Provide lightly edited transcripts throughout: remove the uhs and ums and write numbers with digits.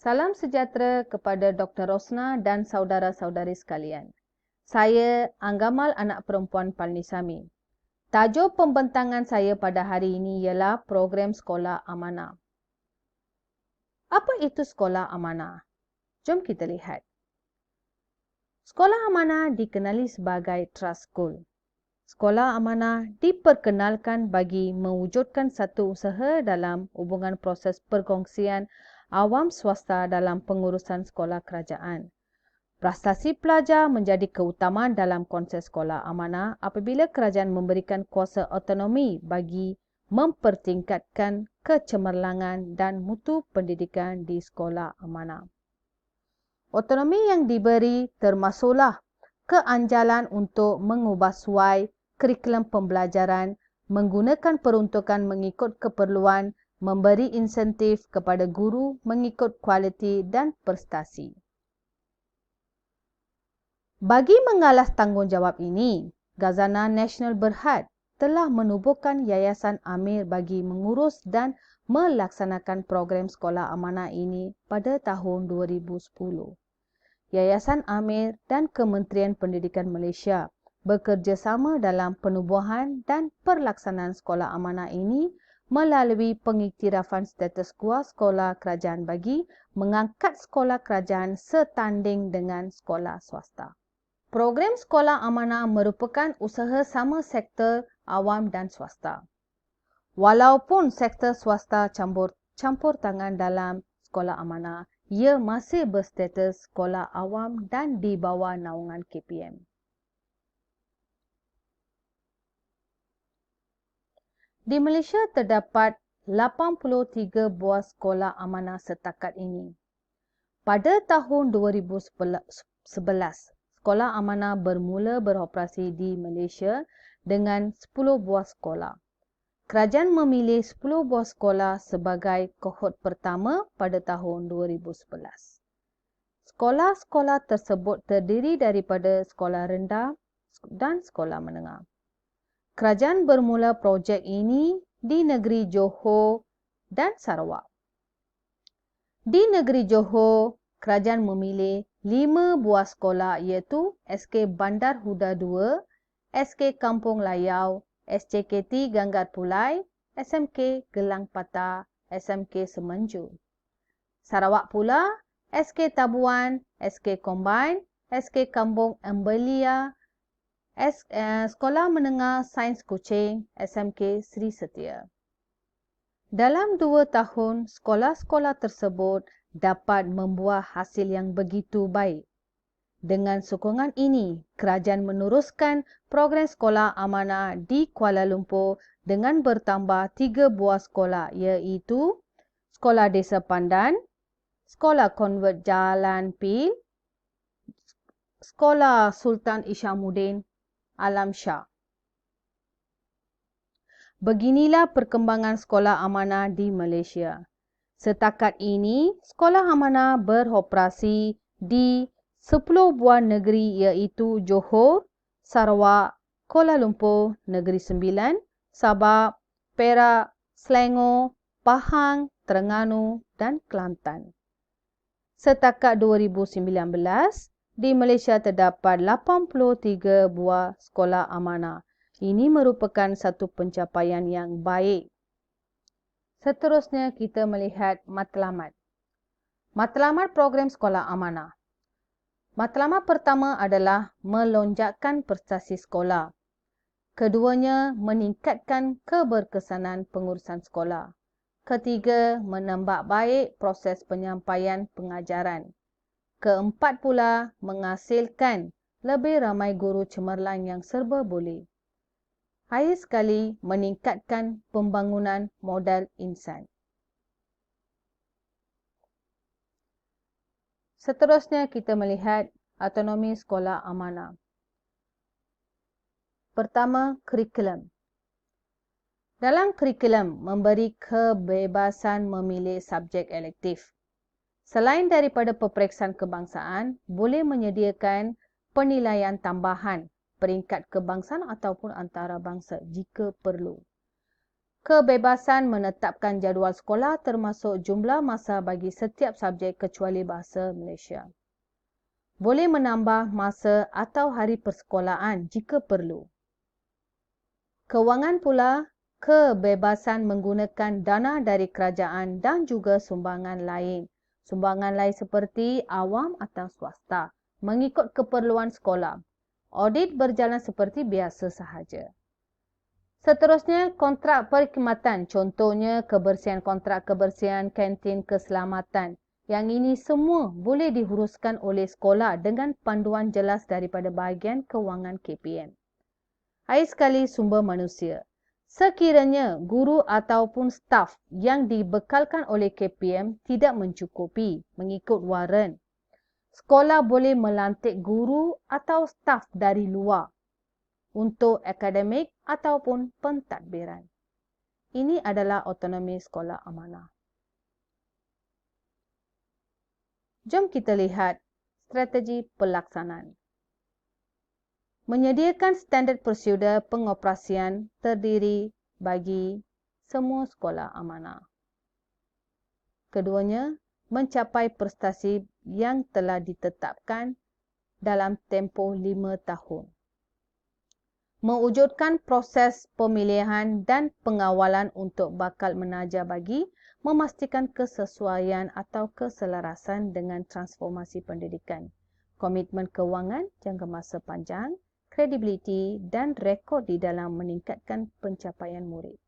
Salam sejahtera kepada Dr. Rosna dan saudara-saudari sekalian. Saya Anggamal anak perempuan Palnisami. Tajuk pembentangan saya pada hari ini ialah program Sekolah Amanah. Apa itu Sekolah Amanah? Jom kita lihat. Sekolah Amanah dikenali sebagai Trust School. Sekolah Amanah diperkenalkan bagi mewujudkan satu usaha dalam hubungan proses perkongsian awam swasta dalam pengurusan sekolah kerajaan. Prestasi pelajar menjadi keutamaan dalam konsep sekolah amanah apabila kerajaan memberikan kuasa otonomi bagi mempertingkatkan kecemerlangan dan mutu pendidikan di sekolah amanah. Otonomi yang diberi termasuklah keanjalan untuk mengubah suai kurikulum pembelajaran, menggunakan peruntukan mengikut keperluan, memberi insentif kepada guru mengikut kualiti dan prestasi. Bagi mengalas tanggungjawab ini, Khazanah Nasional Berhad telah menubuhkan Yayasan Amir bagi mengurus dan melaksanakan program sekolah amanah ini pada tahun 2010. Yayasan Amir dan Kementerian Pendidikan Malaysia bekerjasama dalam penubuhan dan pelaksanaan sekolah amanah ini melalui pengiktirafan status kuo sekolah kerajaan bagi mengangkat sekolah kerajaan setanding dengan sekolah swasta. Program sekolah amanah merupakan usaha sama sektor awam dan swasta. Walaupun sektor swasta campur tangan dalam sekolah amanah, ia masih berstatus sekolah awam dan di bawah naungan KPM. Di Malaysia terdapat 83 buah sekolah amanah setakat ini. Pada tahun 2011, sekolah amanah bermula beroperasi di Malaysia dengan 10 buah sekolah. Kerajaan memilih 10 buah sekolah sebagai kohort pertama pada tahun 2011. Sekolah-sekolah tersebut terdiri daripada sekolah rendah dan sekolah menengah. Kerajaan bermula projek ini di negeri Johor dan Sarawak. Di negeri Johor, kerajaan memilih 5 buah sekolah iaitu SK Bandar Huda 2, SK Kampung Layau, SCKT Ganggar Pulai, SMK Gelang Patah, SMK Semenju. Sarawak pula, SK Tabuan, SK Combine, SK Kampung Embelia, Sekolah Menengah Sains Kuching, SMK Sri Setia. Dalam 2 tahun, sekolah-sekolah tersebut dapat membuah hasil yang begitu baik. Dengan sokongan ini, kerajaan meneruskan program sekolah amanah di Kuala Lumpur dengan bertambah 3 buah sekolah iaitu Sekolah Desa Pandan, Sekolah Konvert Jalan Pil, Sekolah Sultan Isyamuddin Alam Shah. Beginilah perkembangan sekolah amanah di Malaysia. Setakat ini, sekolah amanah beroperasi di 10 buah negeri iaitu Johor, Sarawak, Kuala Lumpur, Negeri Sembilan, Sabah, Perak, Selangor, Pahang, Terengganu dan Kelantan. Setakat 2019, di Malaysia terdapat 83 buah sekolah amanah. Ini merupakan satu pencapaian yang baik. Seterusnya kita melihat matlamat. Matlamat program sekolah amanah. Matlamat pertama adalah melonjakkan prestasi sekolah. Keduanya, meningkatkan keberkesanan pengurusan sekolah. Ketiga, menambah baik proses penyampaian pengajaran. Keempat pula, menghasilkan lebih ramai guru cemerlang yang serba boleh. Akhir sekali, meningkatkan pembangunan modal insan. Seterusnya kita melihat autonomi sekolah amanah. Pertama, kurikulum. Dalam kurikulum, memberi kebebasan memilih subjek elektif. Selain daripada peperiksaan kebangsaan, boleh menyediakan penilaian tambahan peringkat kebangsaan ataupun antarabangsa jika perlu. kebebasan menetapkan jadual sekolah termasuk jumlah masa bagi setiap subjek kecuali bahasa Malaysia. Boleh menambah masa atau hari persekolahan jika perlu. Kewangan pula, kebebasan menggunakan dana dari kerajaan dan juga sumbangan lain. Sumbangan lain seperti awam atau swasta, mengikut keperluan sekolah. Audit berjalan seperti biasa sahaja. Seterusnya, kontrak perkhidmatan. Contohnya, kebersihan kontrak kebersihan, kantin keselamatan. Yang ini semua boleh dihuruskan oleh sekolah dengan panduan jelas daripada bahagian kewangan KPM. Akhir sekali, sumber manusia. Sekiranya guru ataupun staf yang dibekalkan oleh KPM tidak mencukupi mengikut waran, sekolah boleh melantik guru atau staf dari luar untuk akademik ataupun pentadbiran. Ini adalah autonomi sekolah amanah. Jom kita lihat strategi pelaksanaan. Menyediakan standard prosedur pengoperasian terdiri bagi semua sekolah amanah. Keduanya, mencapai prestasi yang telah ditetapkan dalam tempoh 5 tahun. Mewujudkan proses pemilihan dan pengawalan untuk bakal menaja bagi memastikan kesesuaian atau keselarasan dengan transformasi pendidikan, komitmen kewangan jangka masa panjang, kredibiliti dan rekod di dalam meningkatkan pencapaian murid.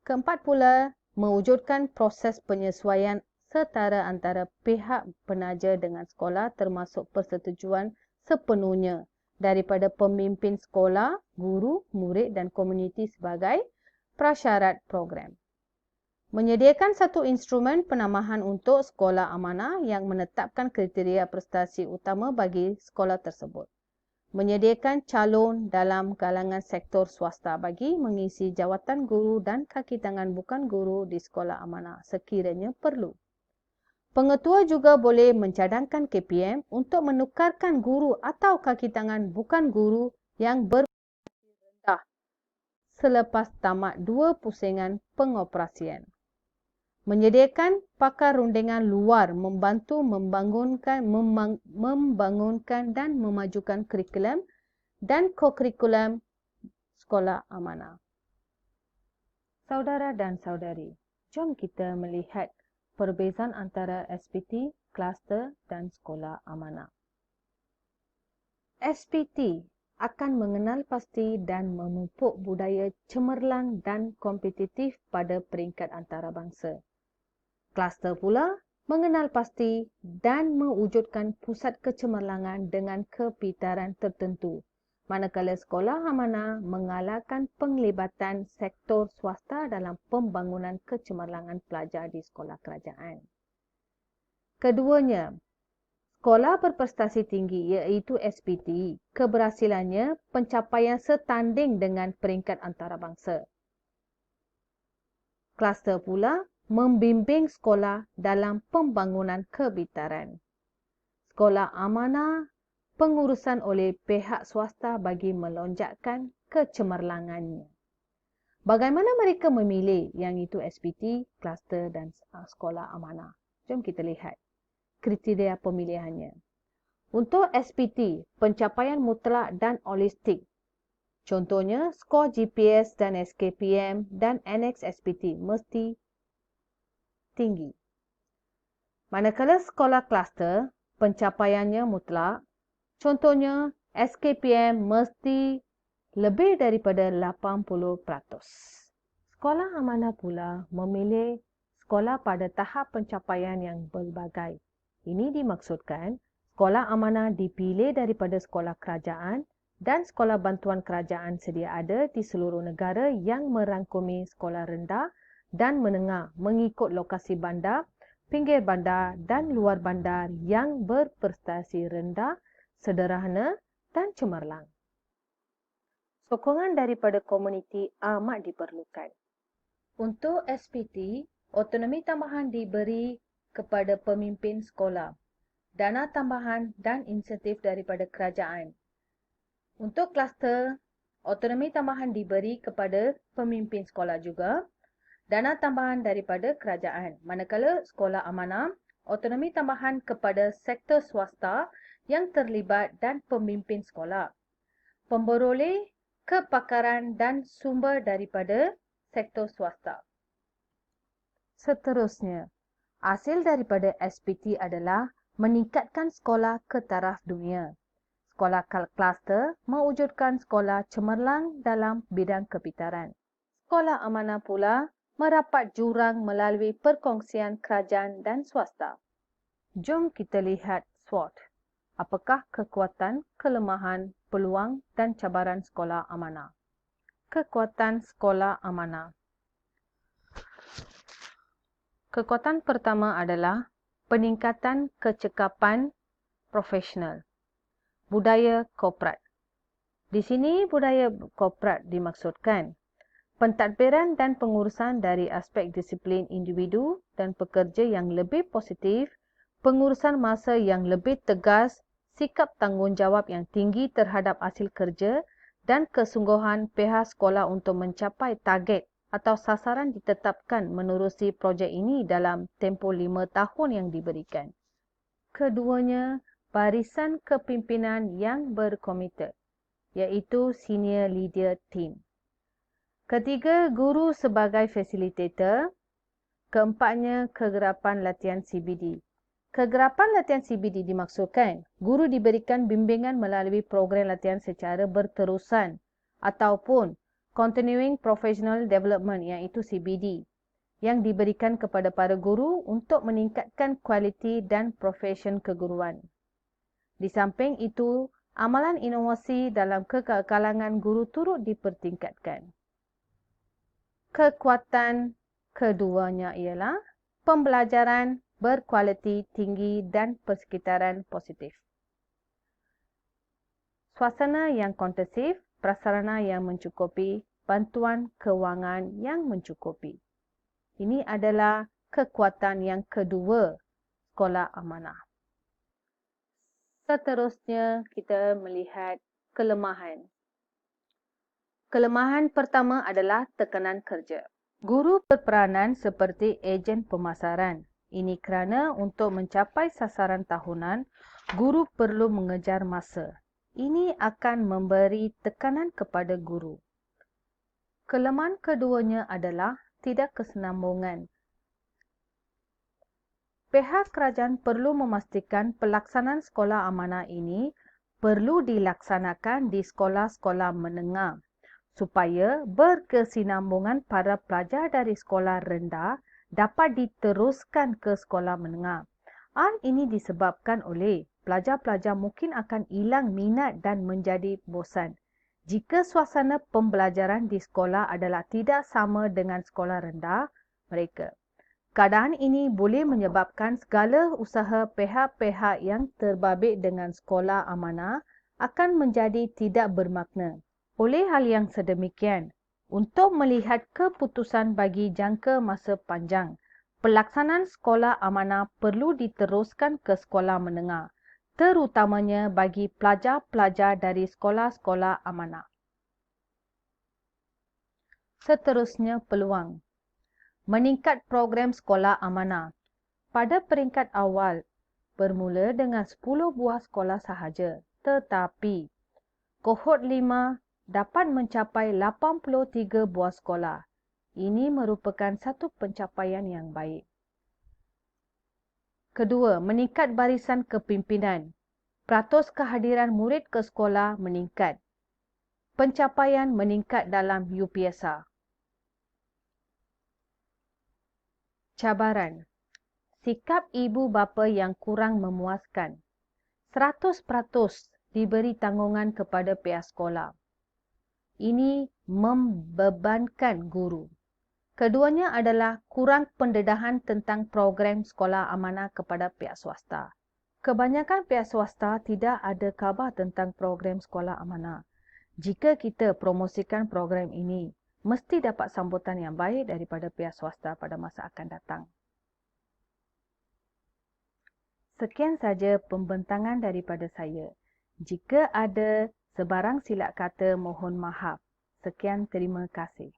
Keempat pula, mewujudkan proses penyesuaian setara antara pihak penaja dengan sekolah termasuk persetujuan sepenuhnya daripada pemimpin sekolah, guru, murid dan komuniti sebagai prasyarat program. Menyediakan satu instrumen penambahan untuk sekolah amanah yang menetapkan kriteria prestasi utama bagi sekolah tersebut. Menyediakan calon dalam kalangan sektor swasta bagi mengisi jawatan guru dan kaki tangan bukan guru di sekolah amanah sekiranya perlu. Pengetua juga boleh mencadangkan KPM untuk menukarkan guru atau kaki tangan bukan guru yang berprestasi rendah selepas tamat 2 pusingan pengoperasian. Menyediakan pakar rundingan luar membantu membangunkan dan memajukan kurikulum dan kokurikulum sekolah amanah. Saudara dan saudari, jom kita melihat perbezaan antara SPT, kluster dan sekolah amanah. SPT akan mengenal pasti dan memupuk budaya cemerlang dan kompetitif pada peringkat antarabangsa. Kluster pula mengenal pasti dan mewujudkan pusat kecemerlangan dengan kepintaran tertentu, manakala sekolah amanah mengalahkan penglibatan sektor swasta dalam pembangunan kecemerlangan pelajar di sekolah kerajaan. Keduanya, sekolah berprestasi tinggi iaitu SPT, keberhasilannya pencapaian setanding dengan peringkat antarabangsa. Kluster pula membimbing sekolah dalam pembangunan kepintaran. Sekolah amanah pengurusan oleh pihak swasta bagi melonjakkan kecemerlangannya. Bagaimana mereka memilih yang itu SPT, kluster dan sekolah amanah? Jom kita lihat kriteria pemilihannya. Untuk SPT, pencapaian mutlak dan holistik. Contohnya, skor GPS dan SKPM dan annex SPT mesti tinggi. Manakala sekolah kluster, pencapaiannya mutlak. Contohnya, SKPM mesti lebih daripada 80%. Sekolah amanah pula memilih sekolah pada tahap pencapaian yang berbagai. Ini dimaksudkan, sekolah amanah dipilih daripada sekolah kerajaan dan sekolah bantuan kerajaan sedia ada di seluruh negara yang merangkumi sekolah rendah dan menengah mengikut lokasi bandar, pinggir bandar dan luar bandar yang berprestasi rendah, sederhana dan cemerlang. Sokongan daripada komuniti amat diperlukan. Untuk SPT, autonomi tambahan diberi kepada pemimpin sekolah, dana tambahan dan insentif daripada kerajaan. Untuk kluster, Autonomi tambahan diberi kepada pemimpin sekolah juga. Dana tambahan daripada kerajaan. Manakala sekolah amanah, autonomi tambahan kepada sektor swasta yang terlibat dan pemimpin sekolah. Pemberoleh kepakaran dan sumber daripada sektor swasta. Seterusnya, hasil daripada SPT adalah meningkatkan sekolah ke taraf dunia. Sekolah kluster mewujudkan sekolah cemerlang dalam bidang kepintaran. Sekolah amanah pula merapat jurang melalui perkongsian kerajaan dan swasta. Jom kita lihat SWOT. Apakah kekuatan, kelemahan, peluang dan cabaran sekolah amanah? Kekuatan sekolah amanah. Kekuatan pertama adalah peningkatan kecekapan profesional. Budaya korporat. Di sini budaya korporat dimaksudkan pentadbiran dan pengurusan dari aspek disiplin individu dan pekerja yang lebih positif, pengurusan masa yang lebih tegas, sikap tanggungjawab yang tinggi terhadap hasil kerja dan kesungguhan pihak sekolah untuk mencapai target atau sasaran ditetapkan menerusi projek ini dalam tempoh 5 tahun yang diberikan. Keduanya, barisan kepimpinan yang berkomitmen, iaitu senior leader team. Ketiga, guru sebagai fasilitator. Keempatnya, kegerapan latihan CBD. Kegerapan latihan CBD dimaksudkan guru diberikan bimbingan melalui program latihan secara berterusan ataupun Continuing Professional Development iaitu CBD yang diberikan kepada para guru untuk meningkatkan kualiti dan profesion keguruan. Di samping itu, amalan inovasi dalam kekalangan guru turut dipertingkatkan. Kekuatan keduanya ialah pembelajaran berkualiti tinggi dan persekitaran positif. Suasana yang kondusif, prasarana yang mencukupi, bantuan kewangan yang mencukupi. Ini adalah kekuatan yang kedua sekolah amanah. Seterusnya kita melihat kelemahan. Kelemahan pertama adalah tekanan kerja. Guru berperanan seperti ejen pemasaran. Ini kerana untuk mencapai sasaran tahunan, guru perlu mengejar masa. Ini akan memberi tekanan kepada guru. Kelemahan keduanya adalah tidak kesinambungan. Pihak kerajaan perlu memastikan pelaksanaan sekolah amanah ini perlu dilaksanakan di sekolah-sekolah menengah, supaya berkesinambungan para pelajar dari sekolah rendah dapat diteruskan ke sekolah menengah. Hal ini disebabkan oleh pelajar-pelajar mungkin akan hilang minat dan menjadi bosan jika suasana pembelajaran di sekolah adalah tidak sama dengan sekolah rendah mereka. Keadaan ini boleh menyebabkan segala usaha pihak-pihak yang terbabit dengan sekolah amanah akan menjadi tidak bermakna. Oleh hal yang sedemikian, untuk melihat keputusan bagi jangka masa panjang, pelaksanaan sekolah amanah perlu diteruskan ke sekolah menengah, terutamanya bagi pelajar-pelajar dari sekolah-sekolah amanah. Seterusnya, peluang. Meningkat program sekolah amanah. Pada peringkat awal, bermula dengan 10 buah sekolah sahaja, tetapi kohort 5 dapat mencapai 83 buah sekolah. Ini merupakan satu pencapaian yang baik. Kedua, meningkat barisan kepimpinan. Peratus kehadiran murid ke sekolah meningkat. Pencapaian meningkat dalam UPSR. Cabaran. Sikap ibu bapa yang kurang memuaskan. 100% diberi tanggungan kepada pihak sekolah. Ini membebankan guru. Keduanya adalah kurang pendedahan tentang program sekolah amanah kepada pihak swasta. Kebanyakan pihak swasta tidak ada khabar tentang program sekolah amanah. Jika kita promosikan program ini, mesti dapat sambutan yang baik daripada pihak swasta pada masa akan datang. Sekian saja pembentangan daripada saya. Jika ada Sebarang silap kata mohon maaf. Sekian, terima kasih.